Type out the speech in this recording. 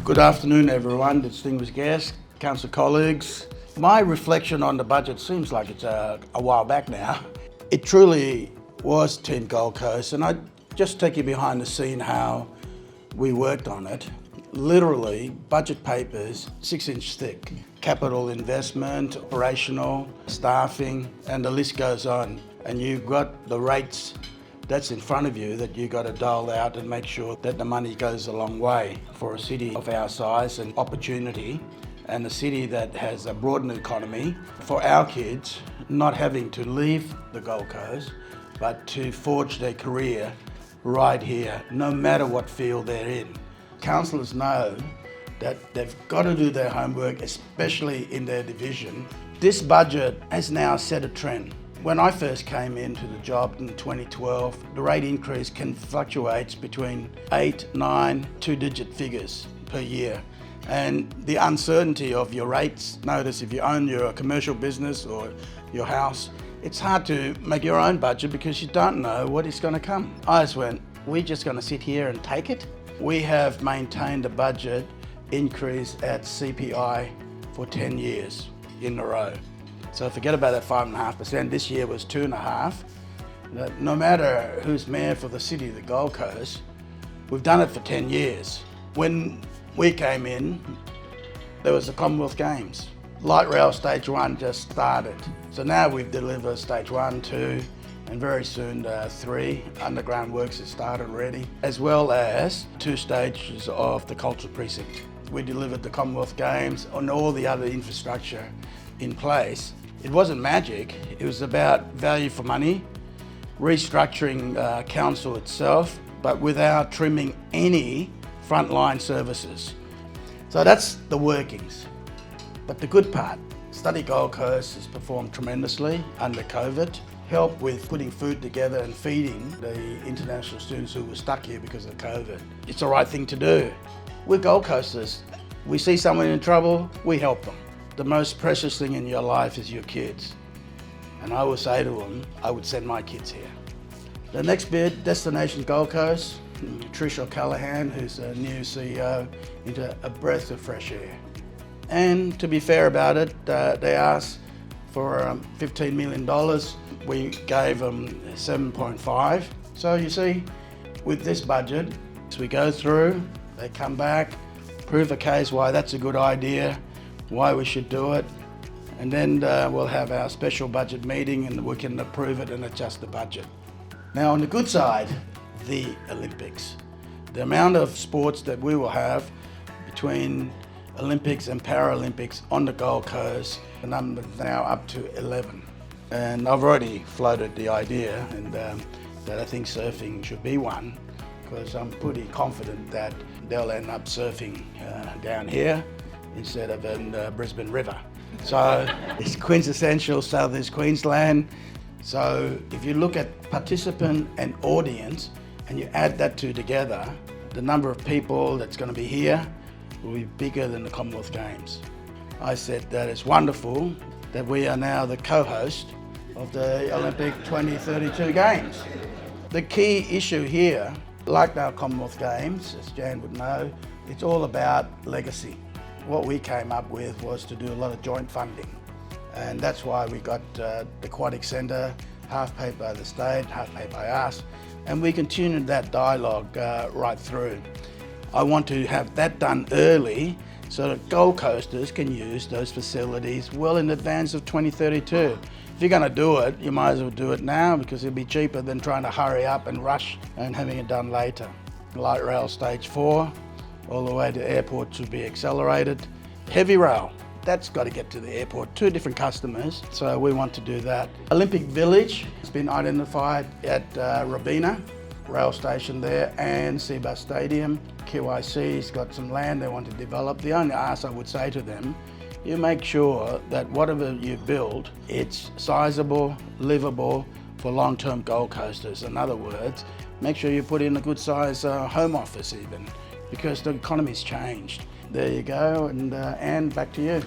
Good afternoon, everyone, distinguished guests, council colleagues. My reflection on the budget seems like it's a while back now. It truly was Team Gold Coast, and I just take you behind the scene how we worked on it. Literally, budget papers 6-inch thick. Capital investment, operational, staffing, and the list goes on. And you've got the rates that's in front of you that you got to dial out and make sure that the money goes a long way for a city of our size and opportunity, and a city that has a broadened economy for our kids not having to leave the Gold Coast but to forge their career right here, no matter what field they're in. Councillors know that they've got to do their homework, especially in their division. This budget has now set a trend. When I first came into the job in 2012, the rate increase can fluctuate between 8, 9, two-digit figures per year. And the uncertainty of your rates, notice if you own your commercial business or your house, it's hard to make your own budget because you don't know what is going to come. I just went, we're just going to sit here and take it? We have maintained a budget increase at CPI for 10 years in a row. So forget about that 5.5%. This year was 2.5%. No matter who's mayor for the city of the Gold Coast, we've done it for 10 years. When we came in, there was the Commonwealth Games. Light rail stage 1 just started. So now we've delivered stage 1, 2, and very soon 3. Underground works have started already, as well as 2 stages of the cultural precinct. We delivered the Commonwealth Games and all the other infrastructure in place. It wasn't magic, it was about value for money, restructuring council itself, but without trimming any frontline services. So that's the workings. But the good part, Study Gold Coast has performed tremendously under COVID, helped with putting food together and feeding the international students who were stuck here because of COVID. It's the right thing to do. We're Gold Coasters. We see someone in trouble, we help them. The most precious thing in your life is your kids. And I would say to them, I would send my kids here. The next bid, Destination Gold Coast, Trish O'Callaghan, who's a new CEO, into a breath of fresh air. And to be fair about it, they asked for $15 million. We gave them 7.5. So you see, with this budget, as we go through, they come back, prove a case why that's a good idea, why we should do it, and then we'll have our special budget meeting and we can approve it and adjust the budget. Now on the good side, the Olympics. The amount of sports that we will have between Olympics and Paralympics on the Gold Coast, the number now up to 11. And I've already floated the idea and that I think surfing should be one, because I'm pretty confident that they'll end up surfing down here instead of in the Brisbane River. So it's quintessential Southeast Queensland. So if you look at participant and audience and you add that two together, the number of people that's going to be here will be bigger than the Commonwealth Games. I said that it's wonderful that we are now the co-host of the Olympic 2032 Games. The key issue here, like our Commonwealth Games, as Jan would know, it's all about legacy. What we came up with was to do a lot of joint funding, and that's why we got the Aquatic Centre, half paid by the state, half paid by us, and we continued that dialogue right through. I want to have that done early so that Gold Coasters can use those facilities well in advance of 2032. If you're going to do it, you might as well do it now because it'll be cheaper than trying to hurry up and rush and having it done later. Light rail stage 4, all the way to airport should be accelerated. Heavy rail, that's got to get to the airport, 2 different customers, so we want to do that. Olympic Village has been identified at Robina, rail station there, and Seabus Stadium. QIC's got some land they want to develop. The only ask I would say to them, you make sure that whatever you build, it's sizable, livable for long-term Gold Coasters. In other words, make sure you put in a good size home office even, because the economy's changed. There you go, and Anne, back to you.